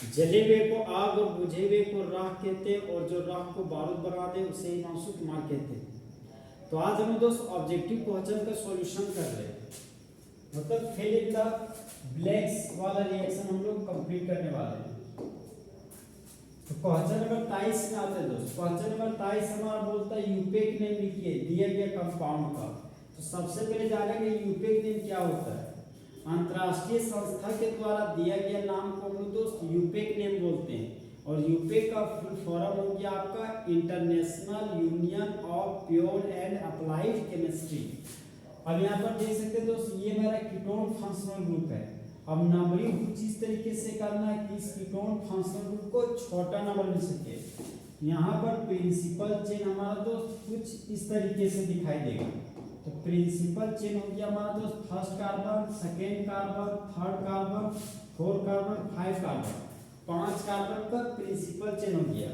जले हुए को आग और बुझे हुए को राख कहते हैं, और जो राख को बारूद बना दे उसे ही नासुकुमार कहते हैं। तो आज हम दोस्त ऑब्जेक्टिव क्वेश्चन का सॉल्यूशन कर रहे हैं, मतलब फिल इन द ब्लैंक्स वाला रिएक्शन हम लोग कंप्लीट करने वाले हैं। तो क्वेश्चन नंबर 23 में आते हैं दोस्त। क्वेश्चन नंबर 23 हमारा बोलता है यूपेक नेम लिखिए दिया गया कंपाउंड का। तो सबसे पहले जानेंगे यूपेक नेम क्या होता है। अंतरराष्ट्रीय संस्था के द्वारा दिया गया नाम को हम लोग दोस्त यूपेक नेम बोलते हैं, और यूपेक का फुल फॉर्म हो गया आपका international union of pure and applied chemistry. अब यहाँ पर देख सकते हैं दोस्त, ये मेरा कीटोन फंक्शनल ग्रुप है। अब नंबरिंग कुछ इस तरीके से करना है कि इस कीटोन फंक्शनल ग्रुप को छोटा नंबर मिल सके। यहाँ पर प्रिंसिपल चेन हमारा दोस्त कुछ इस तरीके से दिखाई देगा। तो प्रिंसिपल चेन हो गया हमारा दोस्त first carbon, second carbon, third carbon, fourth carbon, 5 carbon, 5 carbon का प्रिंसिपल चेन हो गया।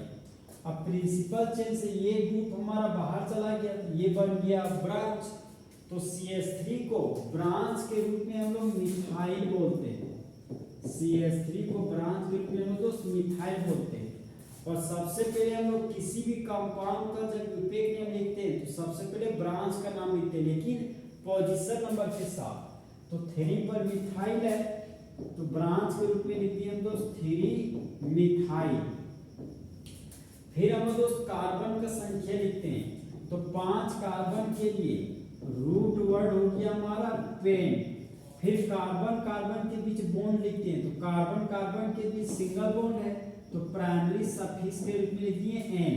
अब प्रिंसिपल चेन से ये ग्रुप हमारा बाहर चला गया, ये बन गया ब्रांच। तो CH3 को ब्रांच के रूप में हम लोग मिथाइल बोलते हैं। CH3 को ब्रांच के रूप में हम लोग मिथाइल बोलते हैं। और सबसे पहले हम लोग किसी भी कंपाउंड का जब यूपेक नेम लिखते हैं तो सबसे पहले ब्रांच का नाम लिखते हैं, लेकिन पोजीशन नंबर के साथ। तो 3 पर मिथाइल है तो ब्रांच के रूप में लिख दिए हम दोस्त 3 मिथाइल। फिर हम दोस्त कार्बन का संख्या लिखते हैं। तो 5 कार्बन के लिए रूट वर्ड हो गया हमारा पेन। फिर कार्बन कार्बन के बीच बॉन्ड लिखते हैं। तो कार्बन कार्बन के बीच सिंगल बॉन्ड है तो प्राइमरी सफिक्स के रूप में लिख दिए एन।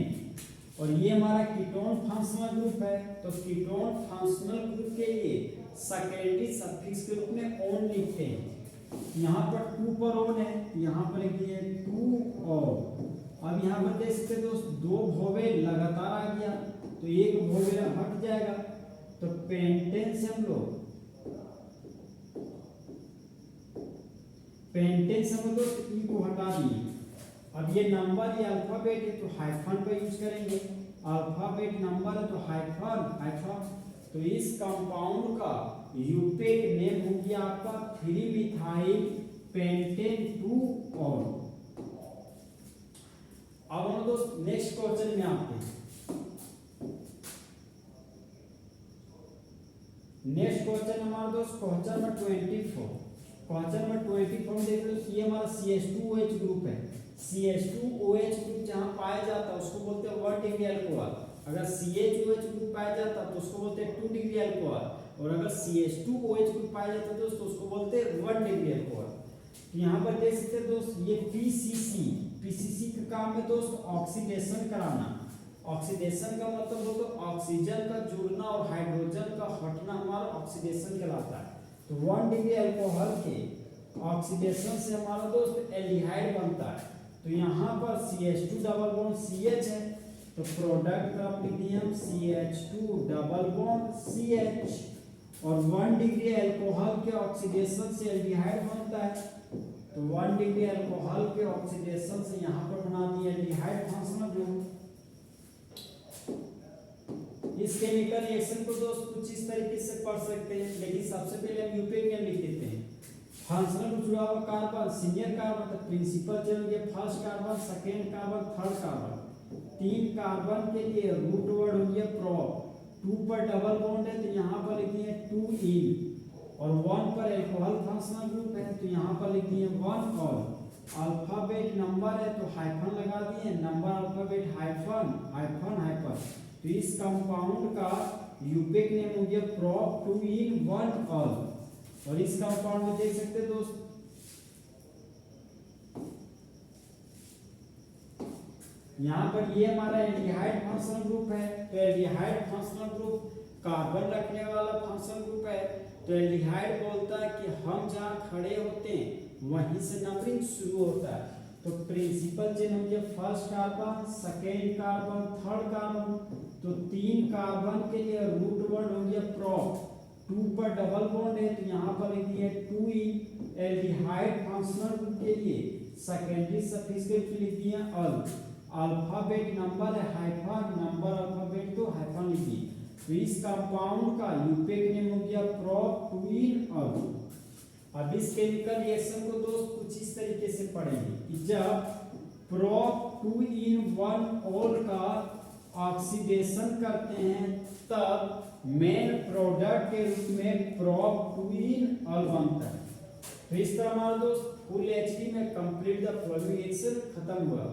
और ये हमारा कीटोन फंक्शनल ग्रुप है, तो कीटोन फंक्शनल ग्रुप के लिए सेकेंडरी सफिक्स के रूप में ओन लिखते हैं। यहाँ पर 2 पर ओन है, यहाँ पर लिख दिए 2 और। अब यहाँ पर देख सकते दोस्त 2 वोवेल लगातार आ गया तो एक वोवेल हट जाएगा। तो पेंटेन से हम लोग ई को हटा दिए। अब ये नंबर ये अल्फाबेट है तो हाइफन का यूज करेंगे। अल्फाबेट नंबर है तो हाइफन। तो इस कंपाउंड का यूपेक नेम हो गया आपका 3 मिथाइल पेंटेन 2 ऑल। अब हम दोस्त नेक्स्ट क्वेश्चन में आते हैं। नेक्स्ट क्वेश्चन हमारा दोस्त क्वेश्चन नंबर 24। क्वेश्चन नंबर 24 देख लो, ये हमारा CH2OH ग्रुप है। CH2OH ग्रुप जहां पाया जाता है उसको बोलते हैं 1 डिग्री अल्कोहल। अगर CHOH ग्रुप पाया जाता है तो उसको बोलते हैं 2 डिग्री अल्कोहल। और अगर CH2OH ग्रुप पाया जाता है दोस्त तो उसको बोलते हैं 1 डिग्री अल्कोहल। तो यहाँ पर देख सकते हैं दोस्त ये PCC का काम है दोस्त ऑक्सीडेशन कराना। ऑक्सीडेशन का मतलब हो तो ऑक्सीजन का जुड़ना और हाइड्रोजन का हटना हमारा ऑक्सीडेशन कहलाता है। तो 1 डिग्री अल्कोहल के ऑक्सीडेशन से हमारा दोस्त एल्डिहाइड बनता है। तो यहाँ पर CH2 डबल बॉन्ड CH है तो प्रोडक्ट का लिख दिए हम CH2 डबल बॉन्ड CH। और 1 डिग्री अल्कोहल के ऑक्सीडेशन से एल्डिहाइड बनता है। तो 1 डिग्री अल्कोहल के ऑक्सीडेशन से यहाँ पर बना दिया एल्डिहाइड फंक्शनल ग्रुप। इस केमिकल रिएक्शन को दोस्त कुछ इस तरीके से पढ़ सकते हैं, लेकिन सबसे पहले हम यूपेक नेम लिख देते हैं। फंक्शनल ग्रुप जुड़ा हुआ कार्बन सीनियर कार्बन तो प्रिंसिपल चेन हो गया first carbon, second carbon, third carbon. 3 carbon के लिए रूट वर्ड हो गया प्रोप। 2 पर डबल बॉन्ड है तो यहाँ पर लिख दिए 2 इन। और 1 पर अल्कोहल फंक्शनल ग्रुप है तो यहाँ पर लिख दिए 1 ऑल। अल्फाबेट नंबर है तो हाइफन लगा दिए, नंबर अल्फाबेट हाइफन। तो इस कंपाउंड का यूपेक नेम हो गया प्रोप 2 इन 1 ऑल। और इस कंपाउंड में देख सकते हैं दोस्त यहाँ पर ये हमारा एल्डिहाइड फंक्शनल ग्रुप है। तो एल्डिहाइड फंक्शनल ग्रुप कार्बन रखने वाला फंक्शनल ग्रुप है। तो एल्डिहाइड बोलता है कि हम जहाँ खड़े होते हैं वहीं से नंबरिंग शुरू होता है। तो प्रिंसिपल चेन हो गया first carbon, second carbon, third carbon. तो 3 कार्बन के लिए रूट वर्ड हो गया प्रोप। 2 पर डबल बॉन्ड है तो यहाँ पर लिख दिए 2 इन। एल्डिहाइड फंक्शनल ग्रुप के लिए सेकेंडरी सफिक्स के लिए लिख दिए अल। अल्फाबेट नंबर है हाइफन, नंबर अल्फाबेट तो हाइफन लिखिए। तो इस कंपाउंड का यूपेक नेम हो गया प्रोप 2 इन अल। अब इस केमिकल रिएक्शन को दोस्त कुछ इस तरीके से पढ़ेंगे कि जब प्रोप 2 in 1 ऑल का ऑक्सीडेशन करते हैं तब मेन प्रोडक्ट के रूप में प्रोप 2 in ऑल बनता है। तो इस तरह हमारा दोस्त फुल एचपी में कंप्लीट द फॉलोइंग रिएक्शन खत्म हुआ।